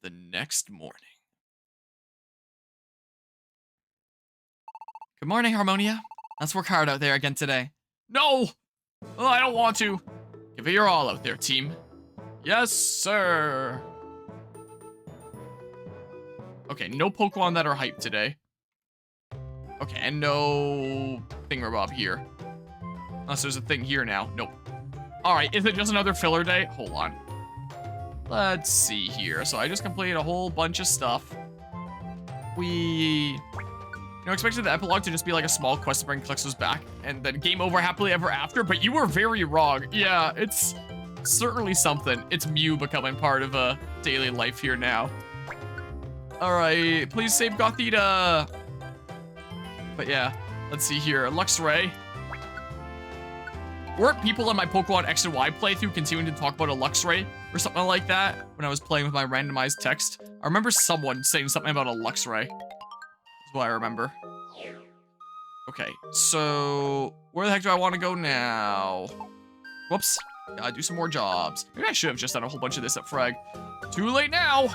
the next morning. Good morning, Harmonia. Let's work hard out there again today. No! Oh, I don't want to. Give it your all out there, team. Yes, sir. Okay, no Pokemon that are hyped today. Okay, and no thingamabob here. Unless there's a thing here now. Nope. Alright, is it just another filler day? Hold on. Let's see here. So I just completed a whole bunch of stuff. Expected the epilogue to just be like a small quest to bring Clixos back, and then game over happily ever after, but you were very wrong. Yeah, it's certainly something. It's Mew becoming part of daily life here now. Alright, please save Gothita. But yeah, let's see here. Luxray. Weren't people in my Pokemon X and Y playthrough continuing to talk about a Luxray or something like that when I was playing with my randomized text? I remember someone saying something about a Luxray. That's what I remember. Okay, so where the heck do I want to go now? Whoops. Gotta do some more jobs. Maybe I should have just done a whole bunch of this at Frag. Too late now!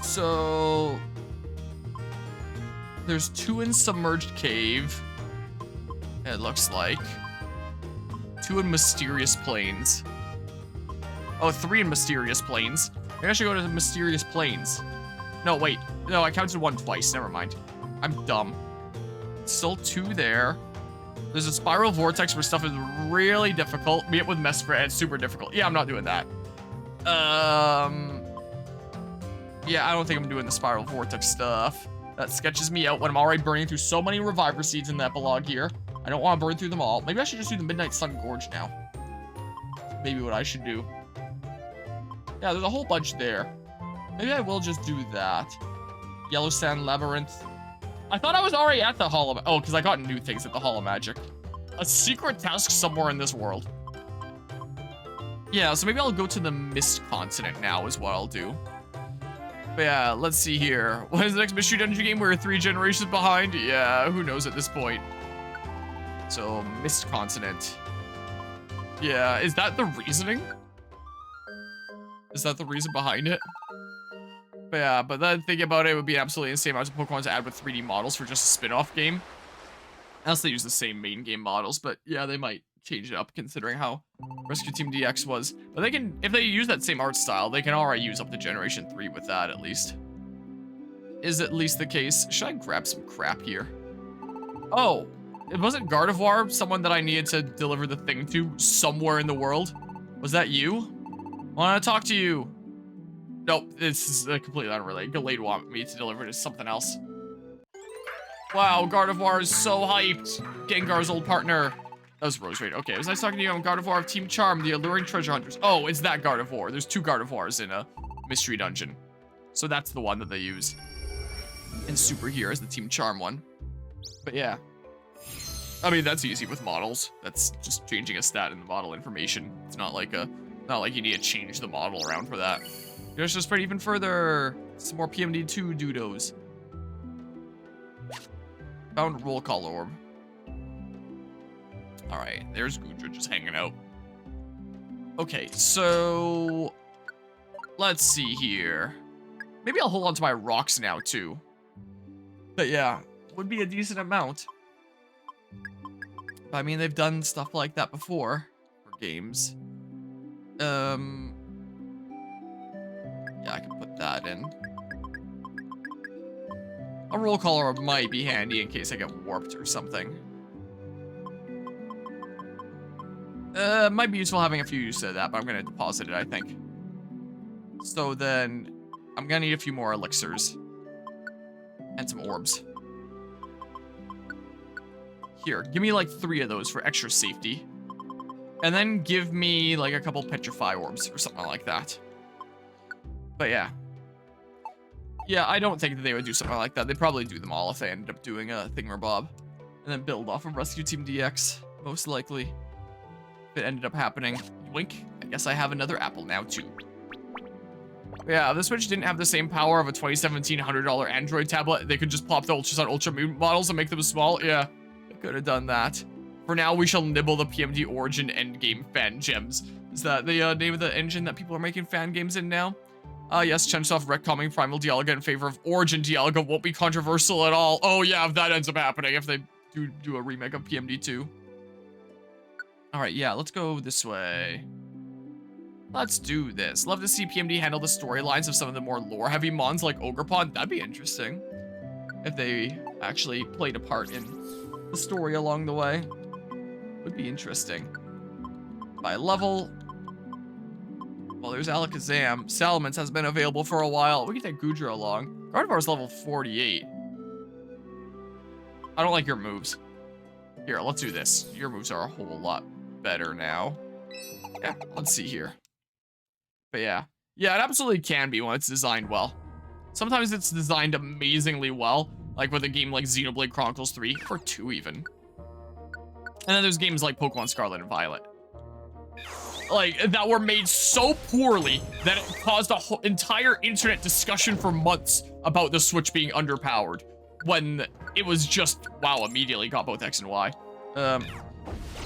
So there's 2 in Submerged Cave. It looks like 2 in Mysterious Plains. Oh, 3 in Mysterious Plains. Maybe I should go to the Mysterious Plains. No, wait. No, I counted 1 twice. Never mind. I'm dumb. Still 2 there. There's a Spiral Vortex where stuff is really difficult. Meet up with Mesprit, it's super difficult. Yeah, I'm not doing that. Yeah, I don't think I'm doing the Spiral Vortex stuff. That sketches me out when I'm already burning through so many Reviver Seeds in the epilogue here. I don't want to burn through them all. Maybe I should just do the Midnight Sun Gorge now. Maybe what I should do. Yeah, there's a whole bunch there. Maybe I will just do that. Yellow Sand Labyrinth. I thought I was already at the Hall of... Oh, because I got new things at the Hall of Magic. A secret task somewhere in this world. Yeah, so maybe I'll go to the Mist Continent now is what I'll do. But yeah, let's see here. What is the next Mystery Dungeon game? We're 3 generations behind? Yeah, who knows at this point. So, Mist Continent. Yeah, is that the reasoning? Is that the reason behind it? But yeah, but then thinking about it would be absolutely insane amount of Pokemon to add with 3D models for just a spin-off game. Unless they use the same main game models, but yeah, they might change it up considering how Rescue Team DX was. But they can, if they use that same art style, they can already use up to Generation 3 with that at least. Is at least the case. Should I grab some crap here? Oh, it wasn't Gardevoir someone that I needed to deliver the thing to somewhere in the world? Was that you? I want to talk to you. Nope, this is completely unrelated. Gallade want me to deliver to something else. Wow, Gardevoir is so hyped. Gengar's old partner. That was Roserade. Okay, it was nice talking to you. I'm Gardevoir of Team Charm, the Alluring Treasure Hunters. Oh, it's that Gardevoir. There's 2 Gardevoirs in a mystery dungeon. So that's the one that they use. And Super here is the Team Charm one. But yeah. I mean, that's easy with models. That's just changing a stat in the model information. It's not like you need to change the model around for that. Let's just spread even further. Some more PMD2 doodles. Found Roll Call Orb. Alright, there's Goodra just hanging out. Okay, so let's see here. Maybe I'll hold on to my rocks now too. But yeah, would be a decent amount. But I mean, they've done stuff like that before for games. Yeah, I can put that in. A roll call orb might be handy in case I get warped or something. Might be useful having a few use of that, but I'm gonna deposit it, I think. So then, I'm gonna need a few more elixirs. And some orbs. Here, give me like 3 of those for extra safety. And then give me like a couple petrify orbs or something like that. But yeah. Yeah, I don't think that they would do something like that. They'd probably do them all if they ended up doing a thingamabob. And then build off of Rescue Team DX, most likely. If it ended up happening. Yoink. I guess I have another apple now, too. Yeah, if the Switch didn't have the same power of a 2017 $100 Android tablet, they could just plop the Ultra Sun Ultra Moon models and make them small. Yeah, they could have done that. For now, we shall nibble the PMD Origin Endgame fan gems. Is that the name of the engine that people are making fan games in now? Yes, Chunsoft retconning Primal Dialga in favor of Origin Dialga won't be controversial at all. Oh yeah, if that ends up happening, if they do a remake of PMD2. Alright, yeah, let's go this way. Let's do this. Love to see PMD handle the storylines of some of the more lore-heavy mons like Ogerpon. That'd be interesting. If they actually played a part in the story along the way. Would be interesting. By level... Well, there's Alakazam. Salamence has been available for a while. We can take Goodra along. Gardevoir's level 48. I don't like your moves. Here, let's do this. Your moves are a whole lot better now. Yeah, let's see here. But yeah. Yeah, it absolutely can be when it's designed well. Sometimes it's designed amazingly well, like with a game like Xenoblade Chronicles 3, or 2 even. And then there's games like Pokemon Scarlet and Violet. Like, that were made so poorly that it caused a whole entire internet discussion for months about the Switch being underpowered. When it was just, wow, immediately got both X and Y.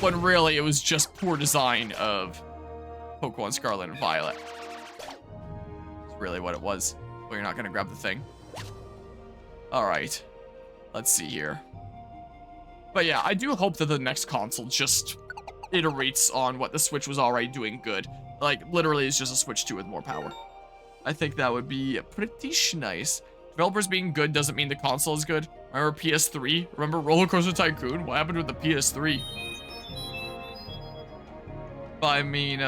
When really it was just poor design of Pokemon Scarlet and Violet. That's really what it was. Well, you're not gonna grab the thing. Alright. Let's see here. But yeah, I do hope that the next console just iterates on what the Switch was already doing good. Like, literally, it's just a Switch 2 with more power. I think that would be pretty nice. Developers being good doesn't mean the console is good. Remember PS3? Remember Roller Coaster Tycoon? What happened with the PS3? I mean,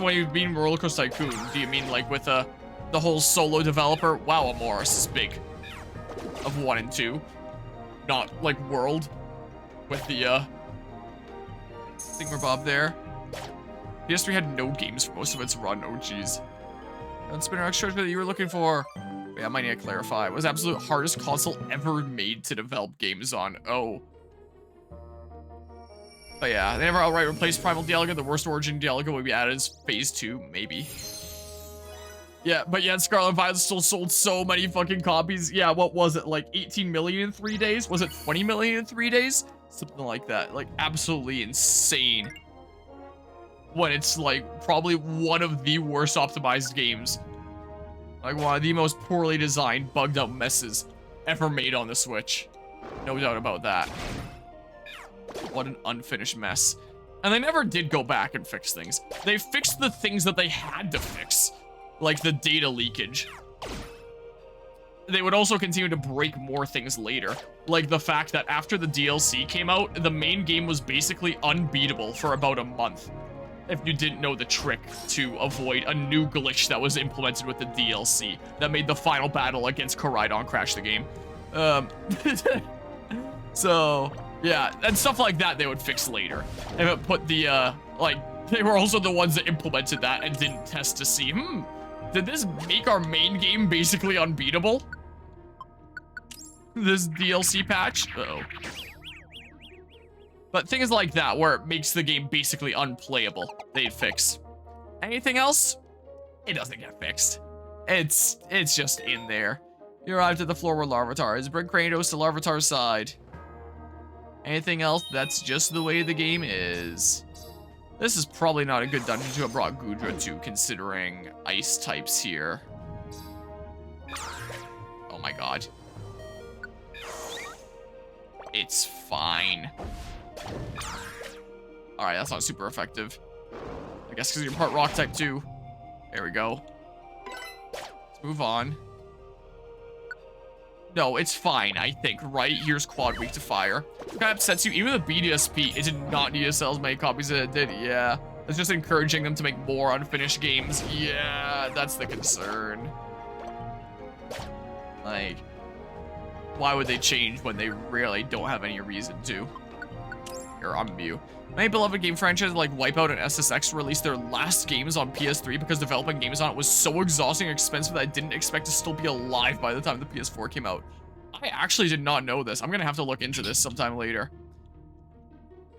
when you mean Roller Coaster Tycoon, do you mean like with the whole solo developer? Wow, Amoris is big. Of 1 and 2. Not like World. With the, Thingamabob there. PS3 had no games for most of its run, oh jeez. And Spinner Extra that you were looking for. Yeah, I might need to clarify. It was the absolute hardest console ever made to develop games on. Oh. But yeah, they never outright replaced Primal Dialga. The worst Origin Dialga would be added as Phase 2, maybe. Yeah, but yet Scarlet and Violet still sold so many fucking copies. Yeah, what was it? Like 18 million in 3 days? Was it 20 million in 3 days? Something like that. Like, absolutely insane. When it's, like, probably one of the worst optimized games. Like, one of the most poorly designed, bugged out messes ever made on the Switch. No doubt about that. What an unfinished mess. And they never did go back and fix things. They fixed the things that they had to fix. Like the data leakage. They would also continue to break more things later. Like the fact that after the DLC came out, the main game was basically unbeatable for about a month. If you didn't know the trick to avoid a new glitch that was implemented with the DLC that made the final battle against Koraidon crash the game. So, yeah, and stuff like that they would fix later. If it put the, like, they were also the ones that implemented that and didn't test to see, did this make our main game basically unbeatable? This DLC patch? Uh-oh. But things like that, where it makes the game basically unplayable, they'd fix. Anything else? It doesn't get fixed. It's just in there. You arrived at the floor where Larvitar is. Bring Kratos to Larvitar's side. Anything else? That's just the way the game is. This is probably not a good dungeon to have brought Goodra to, considering ice types here. Oh my god. It's fine. Alright, that's not super effective. I guess because you're part rock type too. There we go. Let's move on. No, it's fine, I think, right? Here's quad weak to fire. What kind of upsets you? Even the BDSP, it did not need to sell as many copies as it did. Yeah. It's just encouraging them to make more unfinished games. Yeah, that's the concern. Like, why would they change when they really don't have any reason to? Here, I'm Mew. Many beloved game franchises like Wipeout and SSX released their last games on PS3 because developing games on it was so exhausting and expensive that I didn't expect to still be alive by the time the PS4 came out. I actually did not know this. I'm gonna have to look into this sometime later.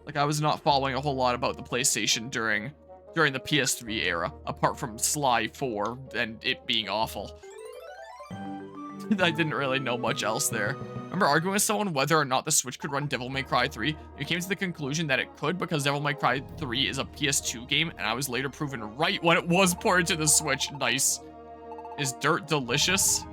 Like, I was not following a whole lot about the PlayStation during the PS3 era, apart from Sly 4 and it being awful. I didn't really know much else there. remember arguing with someone whether or not the Switch could run Devil May Cry 3. You came to the conclusion that it could because Devil May Cry 3 is a PS2 game, and I was later proven right when it was ported to the Switch. Nice. Is dirt delicious?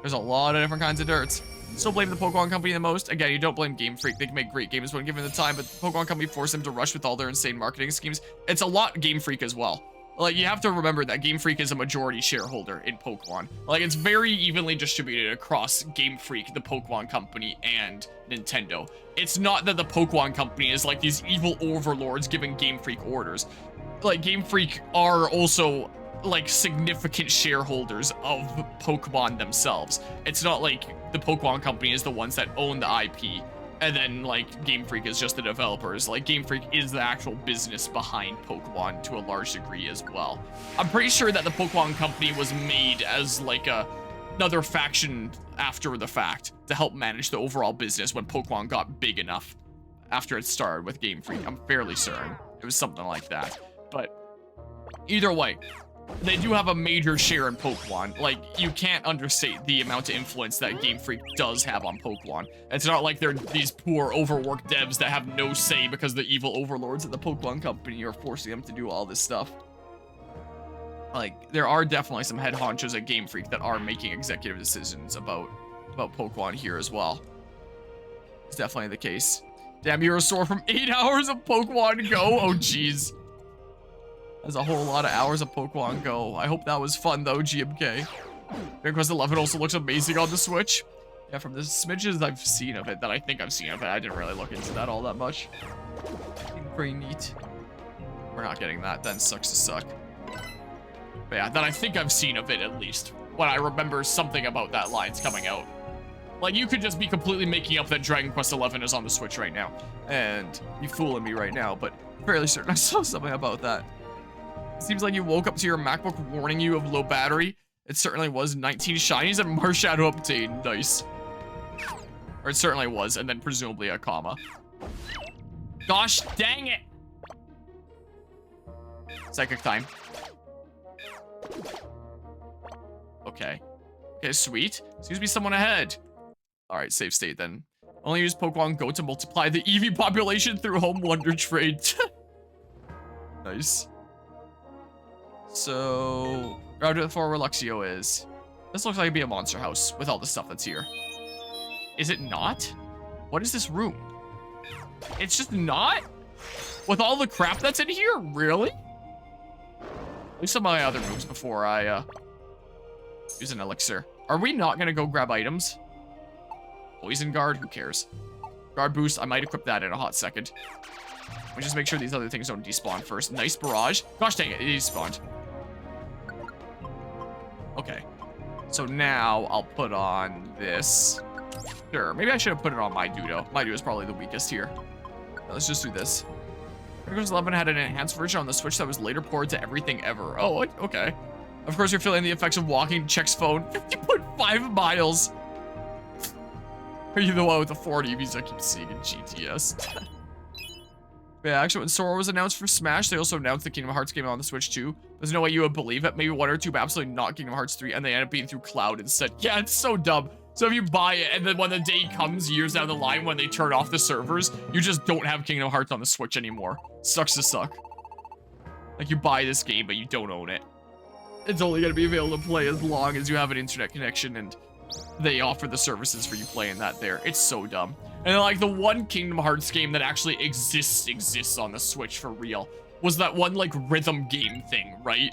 There's a lot of different kinds of dirts. Still blame the Pokemon Company the most. Again, you don't blame Game Freak. They can make great games when given the time, but the Pokemon Company forced them to rush with all their insane marketing schemes. It's a lot Game Freak as well. Like, you have to remember that Game Freak is a majority shareholder in Pokemon. Like, it's very evenly distributed across Game Freak, the Pokemon Company, and Nintendo. It's not that the Pokemon Company is like these evil overlords giving Game Freak orders. Like, Game Freak are also like significant shareholders of Pokemon themselves. It's not like the Pokemon Company is the ones that own the IP, and then like Game Freak is just the developers. Like, Game Freak is the actual business behind Pokemon to a large degree as well. I'm pretty sure that the Pokemon Company was made as like another faction after the fact to help manage the overall business when Pokemon got big enough after it started with Game Freak. I'm fairly certain it was something like that. But either way, they do have a major share in Pokemon. Like, you can't understate the amount of influence that Game Freak does have on Pokemon. It's not like they're these poor, overworked devs that have no say because the evil overlords at the Pokemon Company are forcing them to do all this stuff. Like, there are definitely some head honchos at Game Freak that are making executive decisions about Pokemon here as well. It's definitely the case. Damn, you're sore from 8 hours of Pokemon Go? Oh, jeez. That's a whole lot of hours of Pokemon Go. I hope that was fun, though, GMK. Dragon Quest 11 also looks amazing on the Switch. Yeah, from the smidges I've seen of it, that I think I've seen of it, I didn't really look into that all that much. Pretty neat. We're not getting that, then sucks to suck. But yeah, that I think I've seen of it, at least. When I remember something about that line's coming out. Like, you could just be completely making up that Dragon Quest 11 is on the Switch right now. And you fooling me right now, but fairly certain I saw something about that. Seems like you woke up to your MacBook warning you of low battery. It certainly was 19 shinies and Marshadow obtained. Nice. Or it certainly was, and then presumably a comma. Gosh dang it! Psychic time. Okay. Okay, sweet. Seems to be someone ahead. Alright, save state then. Only use Pokemon Go to multiply the EV population through home wonder trade. Nice. So, route for where Luxio is. This looks like it'd be a monster house with all the stuff that's here. Is it not? What is this room? It's just not? With all the crap that's in here? Really? At least some of my other moves before I use an elixir. Are we not gonna go grab items? Poison guard? Who cares? Guard boost, I might equip that in a hot second. Let me just make sure these other things don't despawn first. Nice barrage. Gosh dang it, it despawned. Okay. So now I'll put on this. Sure, maybe I should have put it on my Dudo. My Dudo is probably the weakest here. Let's just do this. Dragon Quest 11 had an enhanced version on the Switch that was later ported to everything ever. Oh, okay. Of course, you're feeling the effects of walking. Checks phone. 50.5 miles. Are you the one with the 40 EVs I keep seeing in GTS? Yeah, actually, when Sora was announced for Smash, they also announced the Kingdom Hearts game on the Switch too. There's no way you would believe it. Maybe one or two, but absolutely not Kingdom Hearts 3, and they end up being through Cloud instead. Yeah, it's so dumb. So if you buy it, and then when the day comes years down the line when they turn off the servers, you just don't have Kingdom Hearts on the Switch anymore. Sucks to suck. Like, you buy this game, but you don't own it. It's only going to be available to play as long as you have an internet connection, and they offer the services for you playing that there. It's so dumb. And then, like, the one Kingdom Hearts game that actually exists on the Switch for real was that one, like, rhythm game thing, right?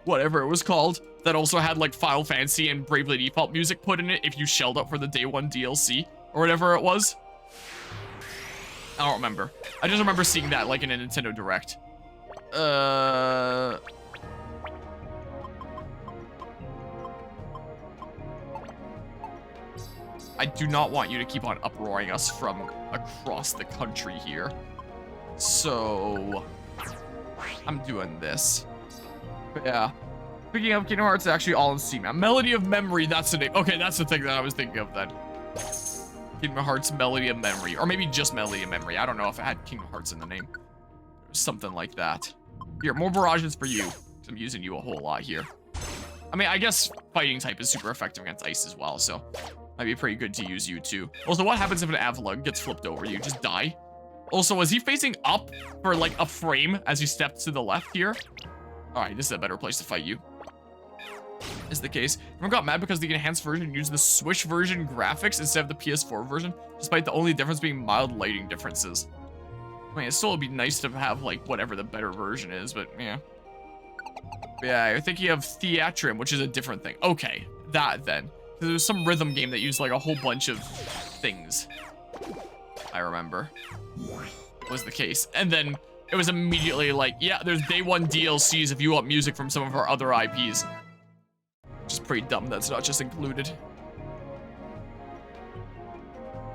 Whatever it was called. That also had, like, Final Fantasy and Bravely Default music put in it if you shelled up for the Day 1 DLC or whatever it was. I don't remember. I just remember seeing that, like, in a Nintendo Direct. I do not want you to keep on uproaring us from across the country here. So, I'm doing this. But yeah. Speaking of Kingdom Hearts, it's actually all in Steam now. Melody of Memory, that's the name. Okay, that's the thing that I was thinking of then. Kingdom Hearts Melody of Memory. Or maybe just Melody of Memory. I don't know if it had Kingdom Hearts in the name. Something like that. Here, more barrages for you. I'm using you a whole lot here. I mean, I guess fighting type is super effective against ice as well, so Might be pretty good to use you too. Also, what happens if an Avalugg gets flipped over? You just die? Also, was he facing up for like a frame as you stepped to the left here? All right, this is a better place to fight you. Is the case. Everyone got mad because the enhanced version used the Switch version graphics instead of the PS4 version, despite the only difference being mild lighting differences. I mean, it still would be nice to have like whatever the better version is, but yeah. Yeah, I think you have Theatrum, which is a different thing. Okay, that then. There was some rhythm game that used like a whole bunch of things. I remember. Was the case. And then it was immediately like, yeah, there's day one DLCs if you want music from some of our other IPs. Which is pretty dumb that's not just included.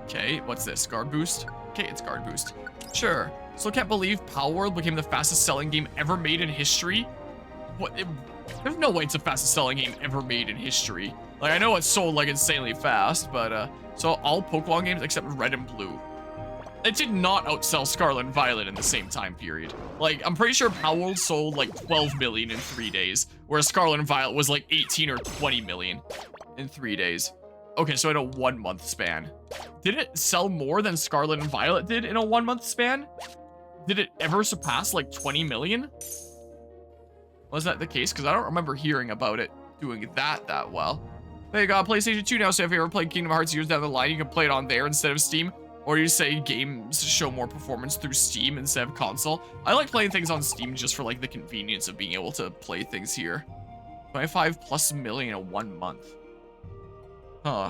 Okay, what's this? Guard boost? Okay, it's guard boost. Sure. Still can't believe Palworld became the fastest selling game ever made in history. What? There's no way it's the fastest selling game ever made in history. Like, I know it's sold like insanely fast, but so all Pokemon games except Red and Blue. It did not outsell Scarlet and Violet in the same time period. Like, I'm pretty sure Palworld sold like 12 million in 3 days, whereas Scarlet and Violet was like 18 or 20 million in 3 days. Okay, so in a 1 month span. Did it sell more than Scarlet and Violet did in a 1 month span? Did it ever surpass like 20 million? Was that the case? Because I don't remember hearing about it doing that well. They got PlayStation 2 now, so if you ever played Kingdom Hearts years down the line, you can play it on there instead of Steam. Or you say games show more performance through Steam instead of console. I like playing things on Steam just for like the convenience of being able to play things here. 25+ million in 1 month. Huh.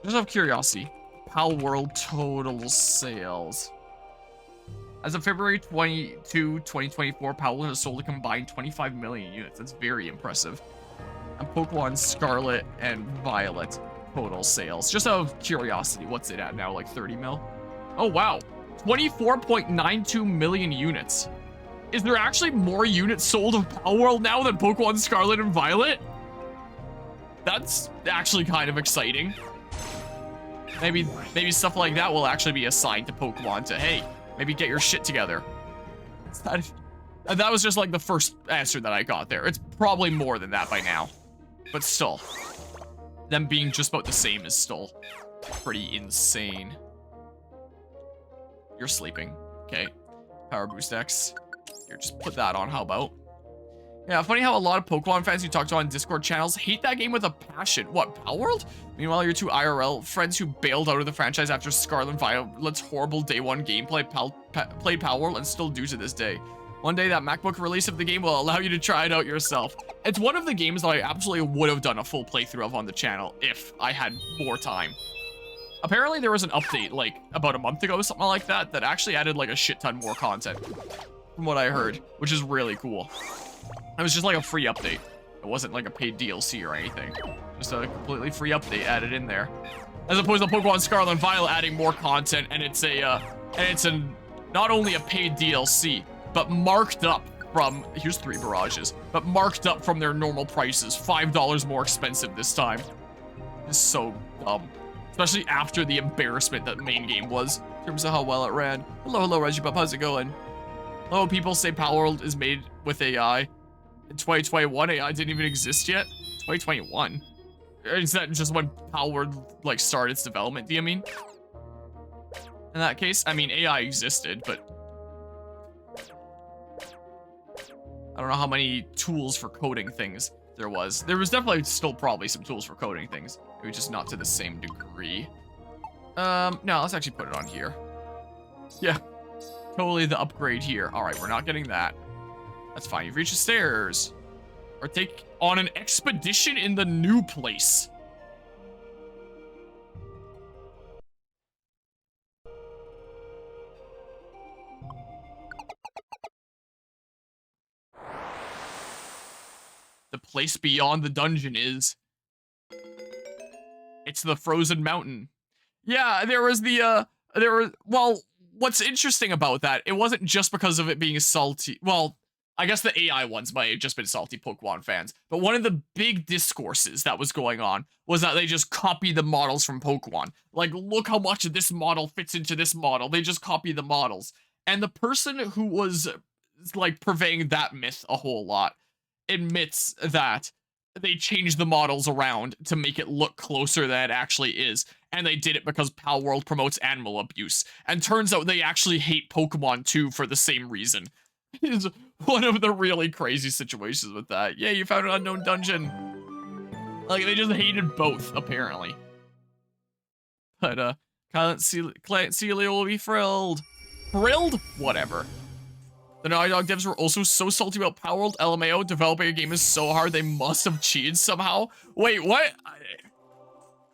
Just out of curiosity. Palworld total sales. As of February 22, 2024, Palworld has sold a combined 25 million units. That's very impressive. And Pokemon Scarlet and Violet total sales. Just out of curiosity, what's it at now? Like 30 mil? Oh, wow. 24.92 million units. Is there actually more units sold of Palworld now than Pokemon Scarlet and Violet? That's actually kind of exciting. Maybe stuff like that will actually be assigned to Pokemon to, hey, maybe get your shit together. That was just like the first answer that I got there. It's probably more than that by now. But still. Them being just about the same is still pretty insane. You're sleeping. Okay. Power Boost X. Here, just put that on. How about? Yeah, funny how a lot of Pokemon fans you talk to on Discord channels hate that game with a passion. What, Palworld? Meanwhile, your two IRL friends who bailed out of the franchise after Scarlet and Violet's horrible day one gameplay played Palworld and still do to this day. One day, that MacBook release of the game will allow you to try it out yourself. It's one of the games that I absolutely would have done a full playthrough of on the channel if I had more time. Apparently, there was an update, like, about a month ago, something like that, that actually added, like, a shit ton more content, from what I heard, which is really cool. It was just, like, a free update. It wasn't, like, a paid DLC or anything. Just a completely free update added in there. As opposed to Pokemon Scarlet and Violet adding more content, and it's not only a paid DLC, but marked up from, here's 3 barrages, but marked up from their normal prices, $5 more expensive this time. It's so dumb. Especially after the embarrassment that the main game was, in terms of how well it ran. Hello, Reggie-Pup, how's it going? Hello, people say Palworld is made with AI. In 2021, AI didn't even exist yet? 2021? Is that just when Palworld, like, started its development, do you mean? In that case, I mean, AI existed, but I don't know how many tools for coding things there was. There was definitely still probably some tools for coding things. Maybe just not to the same degree. No, let's actually put it on here. Yeah, totally the upgrade here. All right, we're not getting that. That's fine. You've reached the stairs. Or take on an expedition in the new place. The place beyond the dungeon is... It's the frozen mountain. Yeah, there was the, well, what's interesting about that, it wasn't just because of it being salty. Well, I guess the AI ones might have just been salty Pokemon fans. But one of the big discourses that was going on was that they just copied the models from Pokemon. Like, look how much this model fits into this model. They just copy the models. And the person who was, like, purveying that myth a whole lot admits that they changed the models around to make it look closer than it actually is. And they did it because Pal World promotes animal abuse. And turns out they actually hate Pokemon too for the same reason. It's one of the really crazy situations with that. Yeah, you found an unknown dungeon. Like, they just hated both, apparently. But, Client Celia will be thrilled. Thrilled? Whatever. The Naughty Dog devs were also so salty about Power World. LMAO, developing a game is so hard, they must have cheated somehow. Wait, what?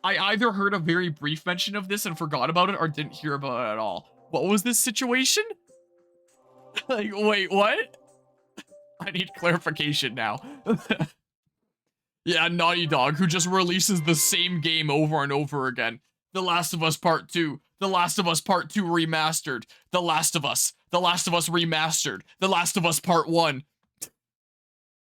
I either heard a very brief mention of this and forgot about it, or didn't hear about it at all. What was this situation? Like, wait, what? I need clarification now. Yeah, Naughty Dog, who just releases the same game over and over again. The Last of Us Part 2. The Last of Us Part 2 Remastered. The Last of Us. The Last of Us Remastered. The Last of Us Part 1.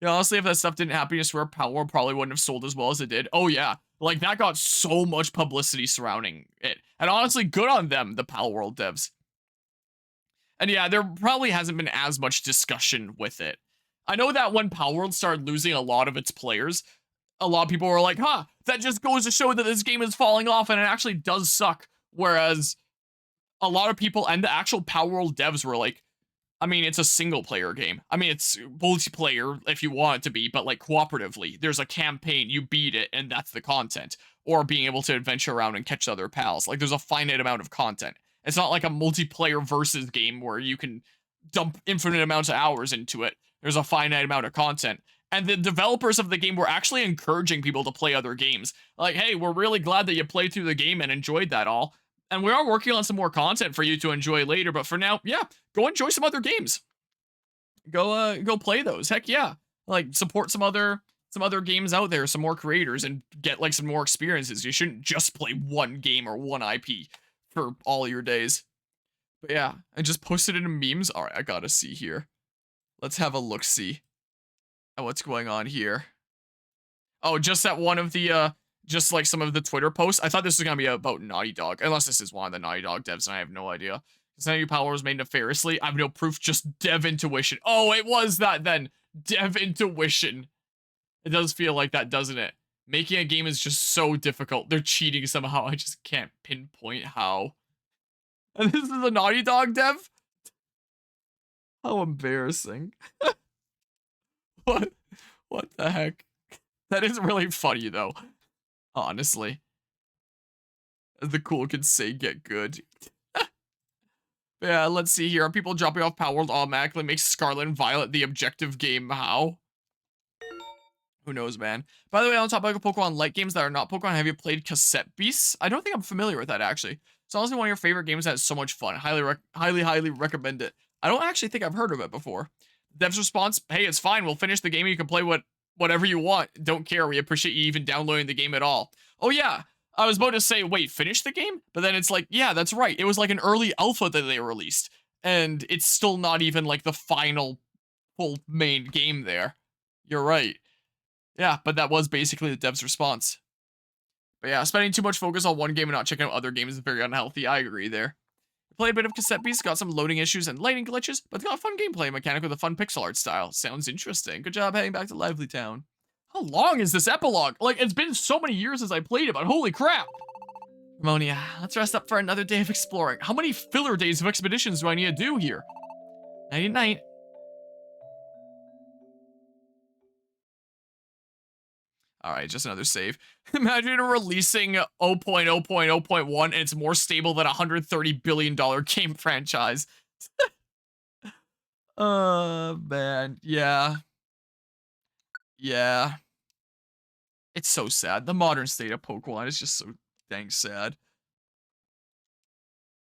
Yeah, honestly, if that stuff didn't happen, I swear Power World probably wouldn't have sold as well as it did. Oh, yeah. Like, that got so much publicity surrounding it. And honestly, good on them, the Pal World devs. And yeah, there probably hasn't been as much discussion with it. I know that when Pal World started losing a lot of its players, a lot of people were like, huh, that just goes to show that this game is falling off, and it actually does suck. Whereas a lot of people and the actual Pal World devs were like, I mean, it's a single player game. I mean, it's multiplayer if you want it to be, but like cooperatively. There's a campaign, you beat it, and that's the content. Or being able to adventure around and catch other pals. Like, there's a finite amount of content. It's not like a multiplayer versus game where you can dump infinite amounts of hours into it. There's a finite amount of content. And the developers of the game were actually encouraging people to play other games. Like, hey, we're really glad that you played through the game and enjoyed that all. And we are working on some more content for you to enjoy later, but for now, yeah, go enjoy some other games. Go play those. Heck yeah. Like, support some other games out there, some more creators, and get like some more experiences. You shouldn't just play one game or one IP for all your days. But yeah, I just posted it in memes. All right, I gotta see here. Let's have a look-see at what's going on here. Oh, just at one of the, just like some of the Twitter posts. I thought this was gonna be about Naughty Dog, unless this is one of the Naughty Dog devs, and I have no idea. Some of your power was made nefariously. I have no proof, just dev intuition. Oh, it was that then. Dev intuition. It does feel like that, doesn't it? Making a game is just so difficult. They're cheating somehow. I just can't pinpoint how. And this is a Naughty Dog dev? How embarrassing. What the heck? That is really funny, though. Honestly. As the cool kids say, get good. Yeah, let's see here. Are people dropping off Power World automatically makes Scarlet and Violet the objective game? How? Who knows, man? By the way, on top of Pokemon Light games that are not Pokemon, have you played Cassette Beasts? I don't think I'm familiar with that, actually. It's honestly one of your favorite games that's so much fun. Highly recommend it. I don't actually think I've heard of it before. Dev's response, hey, it's fine. We'll finish the game. You can play whatever you want. Don't care. We appreciate you even downloading the game at all. Oh, yeah. I was about to say, wait, finish the game? But then it's like, yeah, that's right. It was like an early alpha that they released. And it's still not even like the final full main game there. You're right. Yeah, but that was basically the dev's response. But yeah, spending too much focus on one game and not checking out other games is very unhealthy. I agree there. Played a bit of Cassette Beasts, got some loading issues and lighting glitches, but got a fun gameplay mechanic with a fun pixel art style. Sounds interesting. Good job heading back to Lively Town. How long is this epilogue? Like, it's been so many years since I played it, but holy crap. Ammonia, let's rest up for another day of exploring. How many filler days of expeditions do I need to do here? Nighty night. All right, just another save. Imagine releasing 0.0.0.1 and it's more stable than a $130 billion game franchise. Man, yeah. Yeah. It's so sad. The modern state of Pokemon is just so dang sad.